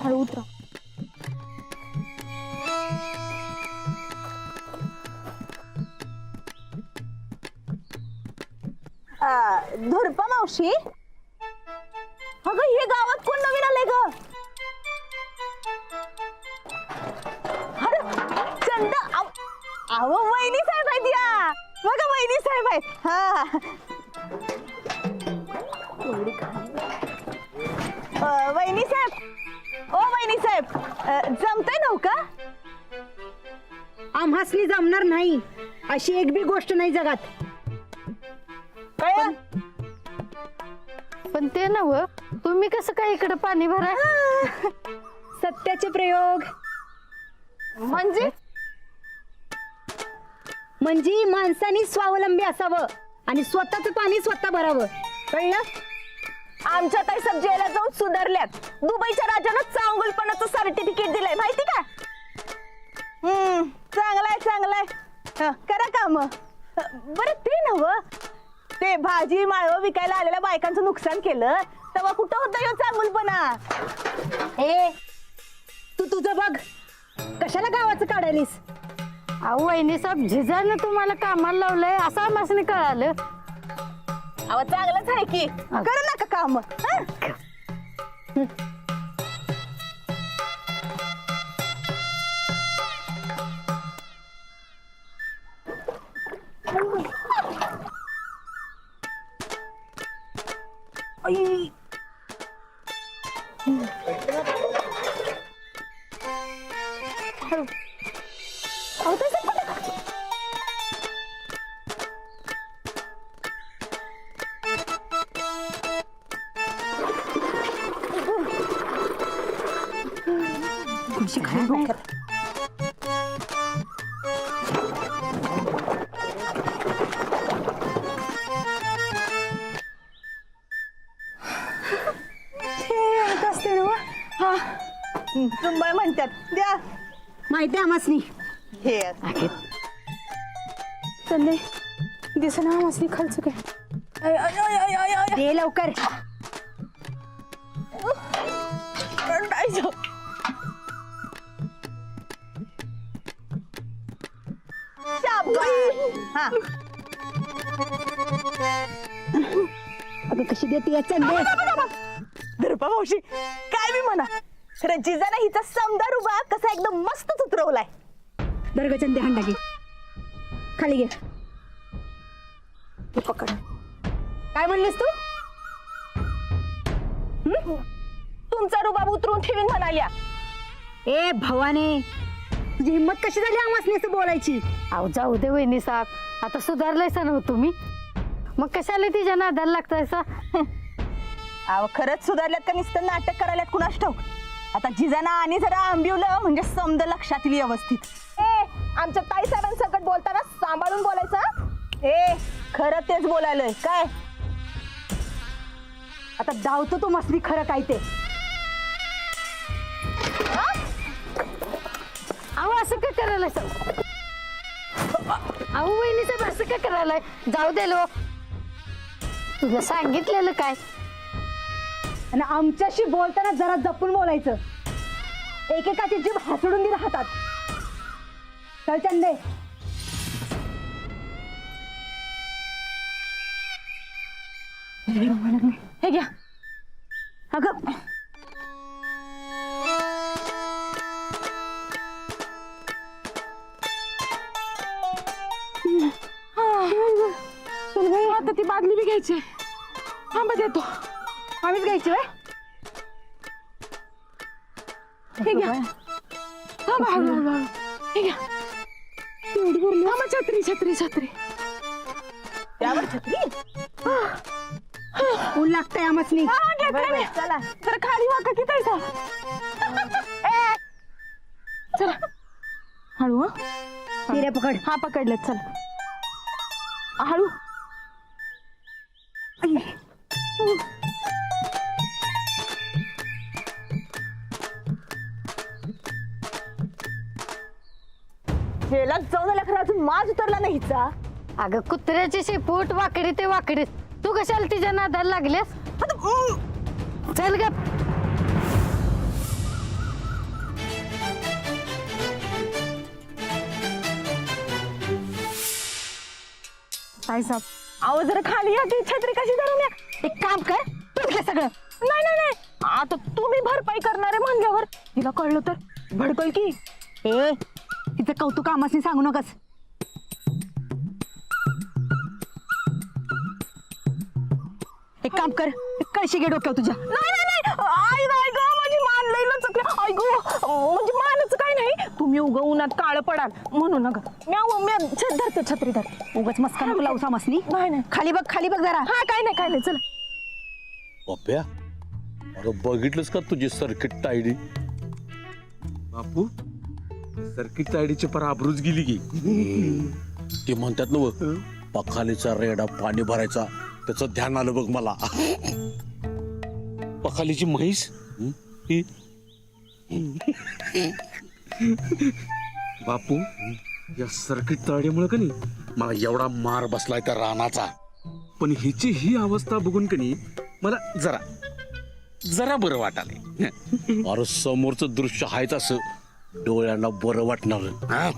हळू उतरा. धुरपा मावशी, अगं हे गावात कोण नवीन आलंय ग? अरे चंद, अहो वहिनी साहेब आहेत या. बघा वहिनी साहेब आहेत. हा वहिनी साहेब, ओ वहिनी साहेब, जमतंय नव का? आम्हासनी जमणार नाही अशी एक बी गोष्ट नाही जगात. कळलं? पण ते नव तुम्ही कसं काय इकडे पाणी भरा? सत्याचे प्रयोग म्हणजे माणसाने स्वावलंबी असावं आणि स्वतःच पाणी स्वतः भरावं. कळलं? आमच्या ताई सब जेला जाऊन सुधारल्यात. दुबईच्या राजानं चांगुलपणाचं सर्टिफिकेट दिलंय माहिती का? चांगलाय चांगलाय. करा काम. बरं ते नव, ते भाजी माळव विकायला आलेल्या बायकांचं नुकसान केलं तेव्हा कुठं होतं ह्यो चांगुलपणा? ए तू तुझं बघ, कशाला गावाचं काढायलीस? अहो वहिनी साहेब, झिजानं तुम्हाला कामाला लावलंय असं आम्हाला कळालं. अहो चांगलंच आहे की, करा नका काम. चुंबळ म्हणतात द्या. माहिती आम्हासनी. हे संदे दिसना आम्हासनी खालचं काय. दे लवकर. हा अगं कशी देते या चंदे? धुरपा मावशी, काय मी म्हणा, खरं जिजाना हिचा समदार उभा कसा एकदम मस्तच उतरवलाय. दर्ग चंदे हंडा घे, खाली घे. हे पकड. काय म्हणलीस तू? तुमचा रुबाब उतरून ठेवीन म्हणाल्या. ए भवाने, तुझी हिम्मत कशी झाली आम्हासनी असं बोलायची? अहो जाऊ दे वहिनी साहेब, आता सुधारलायसा ना तुम्ही, मग कशाला तिच्या नादाला लागतायसा? अहो खरंच सुधारल्यात का नुसतं नाटक करायल्यात कुणास ठाऊक. आता जिजाना आणि जरा आंबिवलं म्हणजे समद लक्षात येईल व्यवस्थित. आमच्या ताई साहेबांसकट बोलताना सांभाळून बोलायचं. खरं तेच बोलायलंय काय. आता धावतो तो मसली खरं काय ते. अहो असं का करायला साहेब? अहो वहिनी साहेब असं का करायलाय? जाऊ दे लो, तुला सांगितलेलं काय. आणि आमच्याशी बोलताना जरा जपून बोलायचं. एकेकाची जीभ हसडून दिला हातात. चल चंदे. हे घ्या. अगं आता ती बादली बी घ्यायची. थांबा देतो. आम्हीच घ्यायची व्हय? हे घ्या. थांबा हळूहळू. हे घ्या. थांबा. छत्री छत्री छत्री. त्यावर छत्री. ऊन लागतंय आम्हासनी. चला तर खाली वाका की तैसा. चला हळू. हिरे पकड. हा पकडलेत. चला हळू. हेला जाऊन आल्या खरं अजून माज उतरला नाही हिचा. अगं कुत्र्याची शेपूट वाकडी ते वाकडी, तू कशाला तिच्या नादाला लागलेस? चल ग. काय साहेब अहो जरा खाली या की छत्री कशी धरून या. एक काम कर तुझं सगळं. नाही नाही नाही आता तुम्ही भरपाई करणारे म्हणल्यावर तिला कळलं तर भडकल की. ए तिचं कौतुक आमासनी सांगू नकस. एक काम कर कळशी घे डोक्यावर तुझ्या. नाही नाही नाही आई नाही ग माझी मान लई लचकली आई गो म्हणजे मानच काय नाही तुम्ही उगा उन्हात काळं पडाल म्हणू नका मी धरते छत्री धर उगाच मस्का नको लावू सामासनी. नाही नाही खाली बघ जरा. हा काय नाही चला. पप्प्या अरे बघितलंस का तुझी सर्किट टायडी? बापू सर्किट तायडीची पर आबरूज गेली की. ते म्हणतात ना बघ, पखालीचा रेडा पाणी भरायचा त्याचं ध्यान आलं बघ मला. पखालीची म्हैस ही बापू या सर्किट तायडीमुळे कनी मला एवढा मार बसलाय त्या रानाचा. पण हिची ही अवस्था बघून कनी मला जरा बरं वाटाले. अरे समोरचं दृश्य आहेच असं डोळ्यांना बरं वाटणार. हा?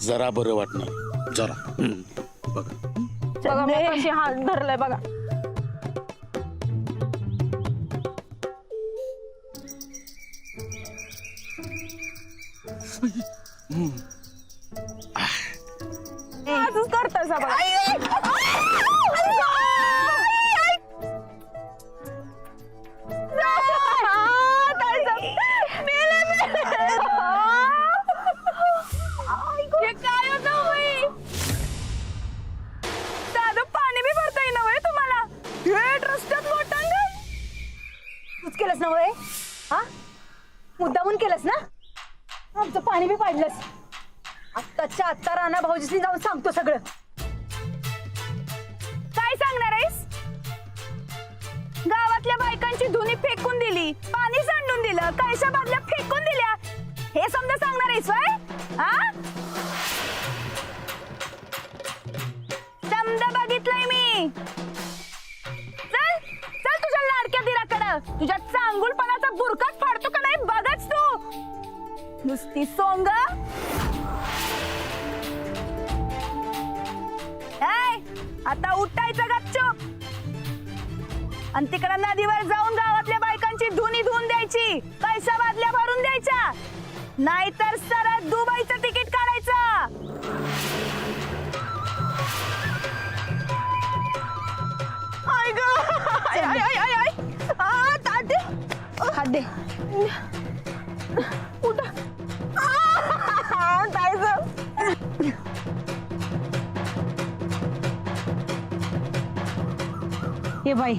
जरा बरं वाटणार जरा. बघा बघा मी कशी हात धरलाय बघा. असंच करताय बघा. काय होतं बाई? दादा पाणी बी भरता येईना वय तुम्हाला थेट रस्त्यात लोटांगण. तूच केलंस ना वय? हा मुद्दामून केलंस ना? आमचं पाणी बी पाडलंस. आत्ताच्या आत्ता राणा भाऊजीसनी जाऊन सांगतो सगळं. काय सांगणार आहेस? गावातल्या बायकांची धुनी फेकून दिली, पाणी सांडून दिलं, कळशा बादल्या फेकून दिल्या, हे समजा सांगणार आहेस वय? हा समजा बघितलंय मी. चल चल तुझ्या लाडक्या दिराकडं. तुझ्या चांगुलपणाचा बुरकाच फाडतो का नाही बघच तू. नुसती सोंग. आता उठायचं गपचूप आणि तिकडे नदीवर जाऊन गावातल्या बायकांची धुनी धुवून द्यायची, पैसा बादल्या भरून द्यायच्या, नाहीतर सरळ दुबईचं तिकीट काढायचं. आय ग आय आय आय आय आय आ ताटे हात दे. उठा. जायचं. हे बाई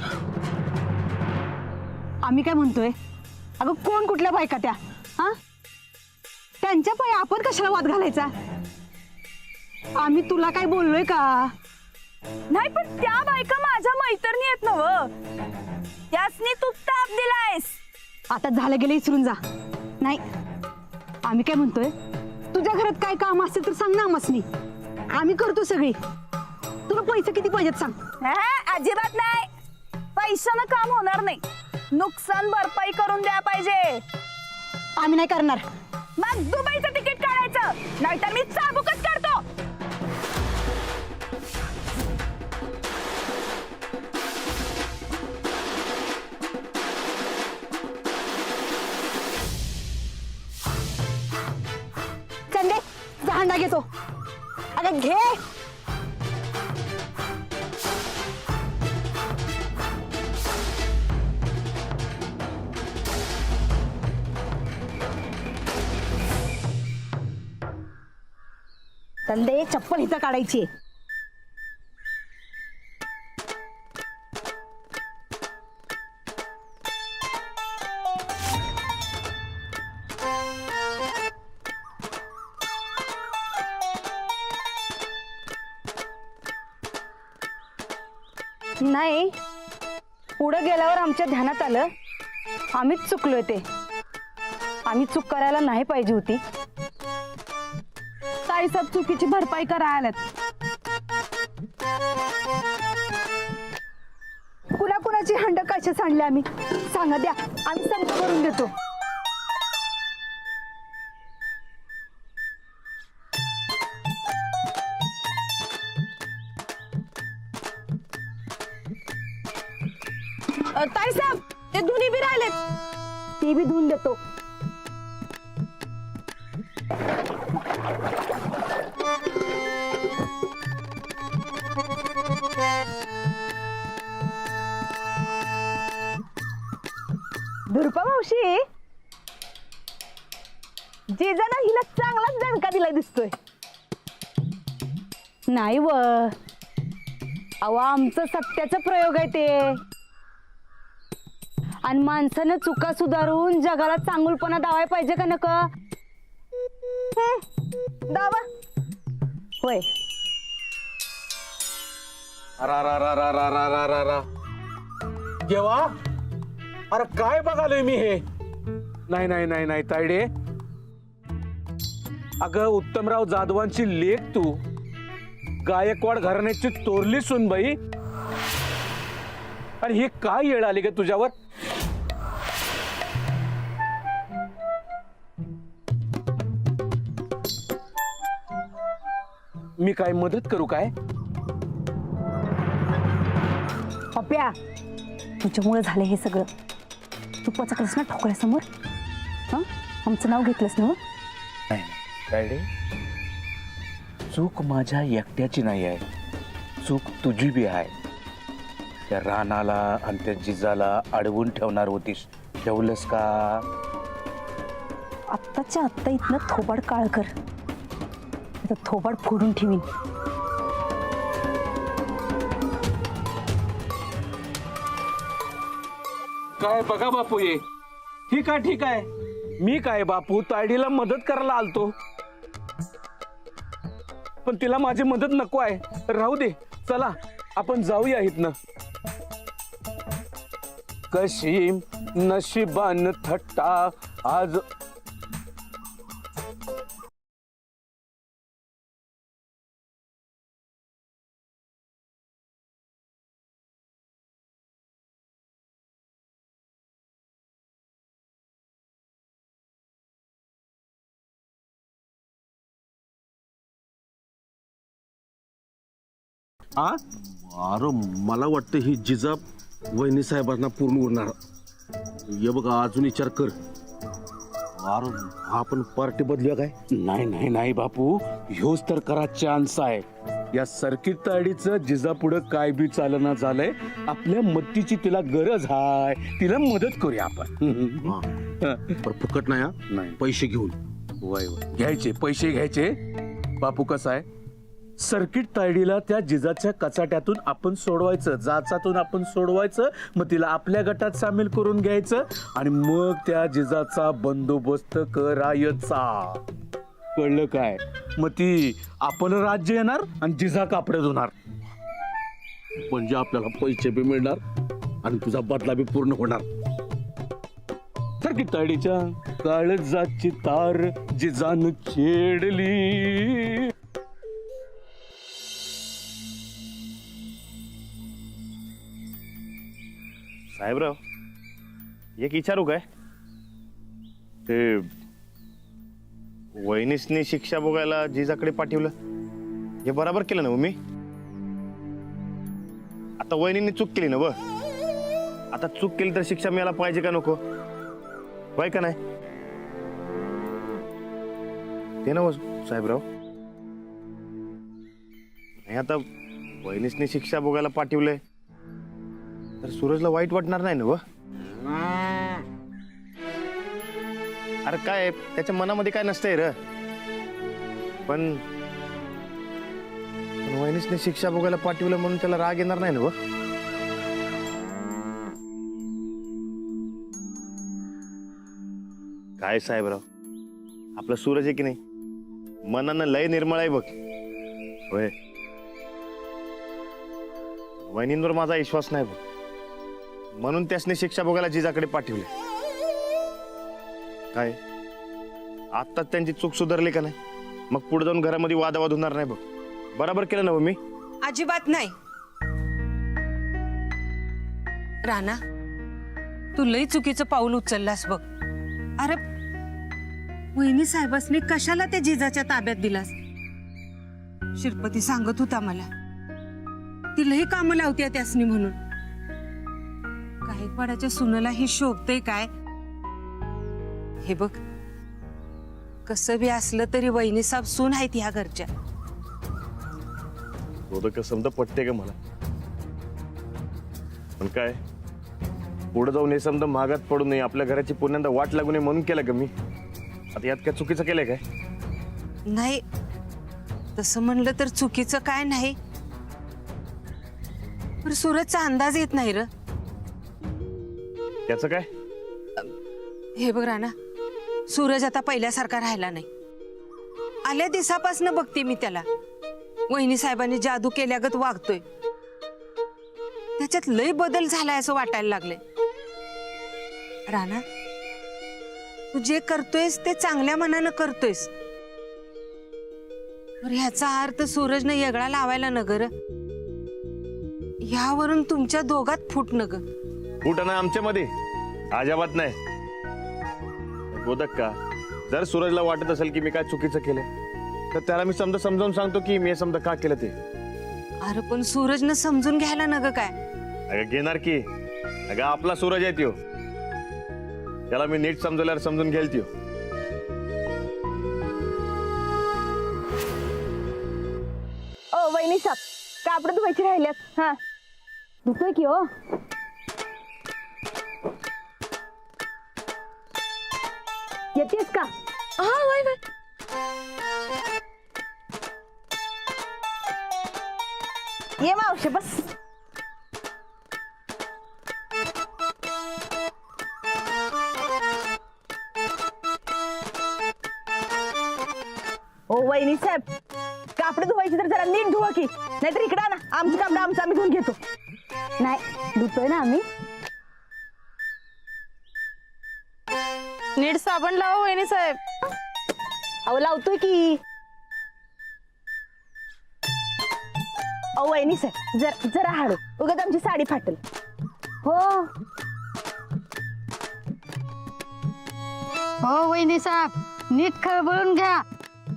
आम्ही काय म्हणतोय? अगं कोण कुठल्या बायका त्या? हा त्यांच्या पायी आपण कशाला वाद घालायचा? आम्ही तुला काय बोललोय का? नाही पण त्या बायका माझ्या मैत्रिणी आहेत नव, त्यासनी तू ताप दिलायस. आता झालं गेलं विसरून जा. नाही आम्ही काय म्हणतोय, तुझ्या घरात काय काम असेल तर सांग ना आम्हासनी, आम्ही करतो सगळी. तुला पैसे किती पाहिजेत सांग. अजिबात नाही. पैशानं काम होणार नाही, नुकसान भरपाई करून द्या पाहिजे. आम्ही नाही करणार. मग दुबईचं तिकीट काढायचं, नाहीतर मी चाबूकच काढतो. चंदे जहांडा घेतो. अगं घे. चंदे चप्पल इथं काढायची. नाही पुढे गेल्यावर आमच्या ध्यानात आलं आम्हीच चुकलोय. ते आम्ही चूक करायला नाही पाहिजे होती. ताईसाहेब चुकीची भरपाई करायला कुणाकुणाची हंड कशा सांडले आम्ही सांगा द्या, आम्ही समजा करून देतो. चटणी बी राहिलेत, ते बी धुवून देतो. दुर्पा मावशी, जिजाना हिला चांगलाच दणका दिला दिसतोय. नाही व, अहो आमचं सत्याचा प्रयोग आहे ते. आणि माणसानं चुका सुधारून जगाला चांगुलपणा दावाय पाहिजे का नका? दावा होय. केव्हा? अरे काय बघालोय मी हे? नाही नाही नाही नाही तायडे, अगं उत्तमराव जाधवांची लेख तू, गायकवाड घराण्याची तोरली सुनबाई, आणि हे काय येळ आली ग तुझ्यावर? मी काय मदत करू काय? पप्या, तुझ्यामुळे झालं हे सगळं. तू पचकलंस ना ठोकळ्यासमोर. हं, आमचं नाव घेतलंस ना. नाही तायडे, चूक माझ्या एकट्याची नाही आहे, चूक तुझी बी आहे. त्या रानाला आणि त्या जिजाला अडवून ठेवणार होतीस, ठेवलंस का? आत्ताच्या आत्ता इथनं थोबाड काळ कर, आता थोबाड फोडून ठेवीन. काय बघा बापू, ये ठीक आहे ठीक आहे. मी काय बापू, तायडीला मदत करायला आलतो, पण तिला माझी मदत नको आहे. राहू दे, चला आपण जाऊया इथनं. कशी नशिबान थट्टा आज. अरे मला वाटतं ही जिजा वहिनी साहेबांना पूर्ण उरणार. ये बघा, अजून विचार कर. अरे आपण पार्टी बदलूया काय? नाही नाही नाही बापू, ह्योच तर करा चान्स आहे. या सर्किट ताडीचं जिजा पुढं काय बी चालना झालंय, आपल्या मदतीची तिला गरज आहे, तिला मदत करूया आपण. पण फुकट नाही हा, नाही. पैसे घेऊन. वय वय घ्यायचे, पैसे घ्यायचे. बापू कसं आहे, सर्किट तायडीला त्या जिजाच्या कचाट्यातून आपण सोडवायचं, जाचातून आपण सोडवायचं, मग तिला आपल्या गटात सामील करून घ्यायचं, आणि मग त्या जिजाचा बंदोबस्त करायचा. कळलं काय? मग ती आपण राज्य येणार आणि जिजा कापड्यात होणार. म्हणजे आपल्याला पैसे बी मिळणार आणि तुझा बदला बी पूर्ण होणार. सर्किट तायडीच्या काळजाची तार जिजान छेडली. साहेबराव, एक विचारू काय? ते वहिनीसनी शिक्षा भोगायला जिजाकडे पाठवलं, हे बरोबर केलं ना हो मी? आता वहिनींनी चूक केली ना व, आता चूक केली तर शिक्षा मिळायला पाहिजे का नको? होय का नाही? ते ना साहेबराव, नाही आता वहिनीसनी शिक्षा भोगायला पाठवलंय तर सूरजला वाईट वाटणार नाही ना व? अरे काय त्याच्या मनामध्ये काय नसतंय र, पण वहिनीसने शिक्षा भोगायला पाठवलं म्हणून त्याला राग येणार नाही ना व? काय साहेबराव, आपला सूरज आहे की नाही, मनानं लय निर्मळ आहे बघ. होय, वहिनींवर माझा विश्वास नाही बघ, म्हणून त्यासने शिक्षा भोगायला जिजाकडे पाठवले. काय आत्ताच त्यांची चूक सुधारली का नाही, मग पुढे जाऊन घरामध्ये वादावाद होणार नाही बघ. बरोबर केलं ना मी? अजिबात नाही. राणा, तू लई चुकीचं पाऊल उचललास बघ. अरे वहिनी साहेबांनी कशाला त्या जिजाच्या ताब्यात दिलास? शिरपती सांगत होता मला, ती लई कामं लावते त्यासनी म्हणून. गायकवाडाच्या सुनेला हे शोभतंय काय? हे बघ, कसं बी असलं तरी वहिनी साहेब सून आहेत ह्या घरच्या. समजा पटते का मला, पण काय पुढे जाऊन हे समजा महागात पडू नये, आपल्या घराची पुन्हा वाट लागू नये म्हणून केलं का मी? आता यात काय चुकीचं केलंय काय? नाही, तसं म्हणलं तर चुकीचं काय नाही, पण सूरजचा अंदाज येत नाही र. त्याचं काय? हे बघ राणा, सूरज आता पहिल्यासारखा राहिला नाही. आल्या दिवसापासून बघते मी त्याला, वहिनी साहेबांनी जादू केल्यागत वागतोय. त्याच्यात लय बदल झालाय असं वाटायला लागले. राणा, तू जे करतोयस ते चांगल्या मनानं करतोयस. ह्याचा अर्थ सूरजने येगळा लावायला न गर. ह्यावरून तुमच्या दोघात फूट न ग. कुठं ना आमच्यामध्ये अजाबात नाही. बोधक का, जर सूरजला वाटत असेल की मी काय चुकीचं केलं तर त्याला मी समजावून सांगतो की मी समजा का केलं ते. अरे पण सूरजनं समजून घ्यायला न ग काय. अगं घेणार की, अगं आपला सूरज आहे त्यो, त्याला मी नीट समजवल्यावर समजून घेईल त्यो. ओ वहिनी साहेब, कापड धुवायची राहिल्यात. हा धुतोय की हो. येतेस का? हा वय वय. ये मावशे बस. ओ वहिनी साहेब, कापड धुवायची तर जरा नीट धुवा की, नाहीतर इकडे ना, आमची कापड आम्ही धुवून घेतो. नाही, धुतोय ना आम्ही. नीट साबण लावा वहिनी साहेब. अहो लावतोय की. अहो वहिनी साहेब, जरा हाडू, उगाच आमची साडी फाटल. हो हो वहिनी साहेब, नीट खळबळून घ्या,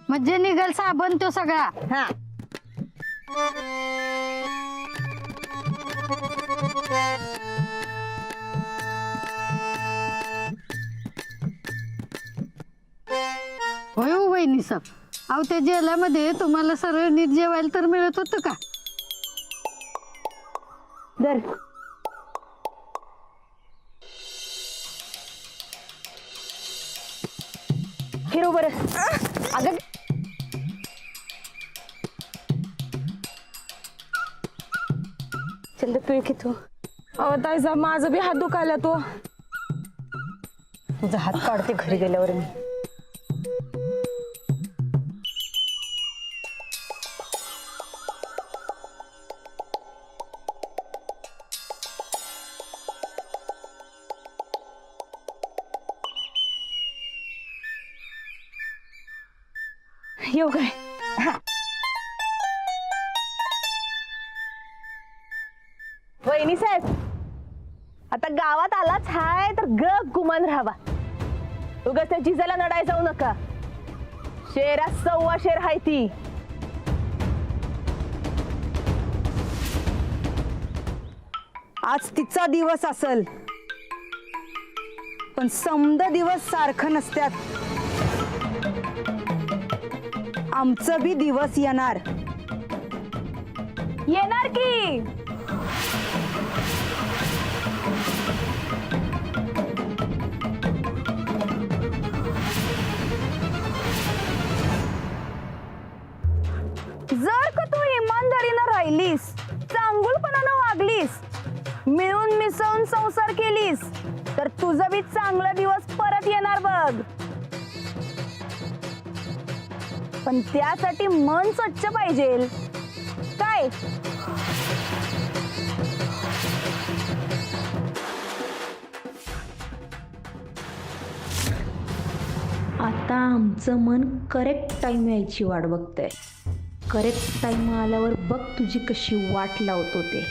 म्हणजे निघल साबण तो सगळा. हा होय हो वहिनी साहेब. अहो त्या जेलामध्ये तुम्हाला सरळ नीट जेवायला तर मिळत होतं का? दर. हिरो बर. अगं चल पिळ की तू. अहो ताईसा, माझं बी हात दुखायला. तो तुझा हात काढते घरी गेल्यावर मी. येऊ काय? वहिनी साहेब, आता गावात आलाच हाय तर ग गुमान राहावा. उगाच त्या जिजाला नडाय जाऊ नका. शेरा 1.25 शेर हाय ती. आज तिचा दिवस असल, पण समद दिवस सारखं नसत्यात. आमचं बी दिवस येणार. येणार की. जर का तू इमानदारीनं राहिलीस, चांगुलपणानं वागलीस, मिळून मिसळून संसार केलीस, तर तुझा बी चांगला दिवस परत येणार बघ. पण त्यासाठी मन स्वच्छ पाहिजे. काय? आता आमचं मन करेक्ट टाइम यायची वाट बघतंय. करेक्ट टाइम आल्यावर बघ तुझी कशी वाट लावतो ते.